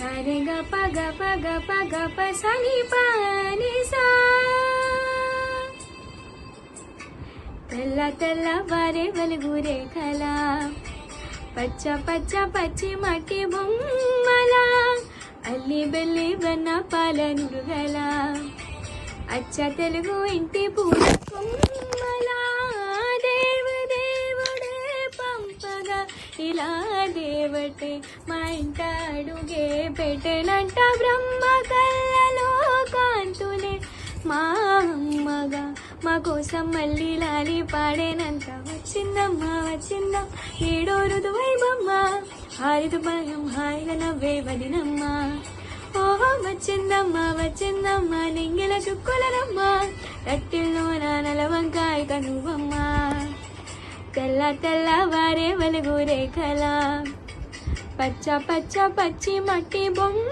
సరి గ పగ పగ పగ పసని పని సా. తెల్ల తెల్ల వారే వెలుగురే కళ పచ్చ పచ్చ పచ్చి మట్టి బొమ్మల అల్లి బెల్లి వెన్న పాల నురుగల అచ్చ తెలుగు ఇంటి పూల కొమ్మల దేవుడే పంపగా ఇలా దేవటే మా ఇంట అడుగే పెట్టెనంట బ్రహ్మ కళ్ళలో కాంతులే మా అమ్మగా మా కోసం మళ్ళీ లాలి పాడేనంత వచ్చిందమ్మా వచ్చిందా ఏడో ఋతువైబమ్మ హారిదు భయం హాయిగా నవ్వే వదినమ్మా. ఓహో వచ్చిందమ్మా వచ్చిందమ్మా నింగిల చుక్కులనమ్మా రట్టిల్లో నా నలవంకాయ కనువమ్మా. తెల్ల తెల్ల వారే వెలుగు రేఖల పచ్చ పచ్చ పచ్చి మట్టి బొమ్మ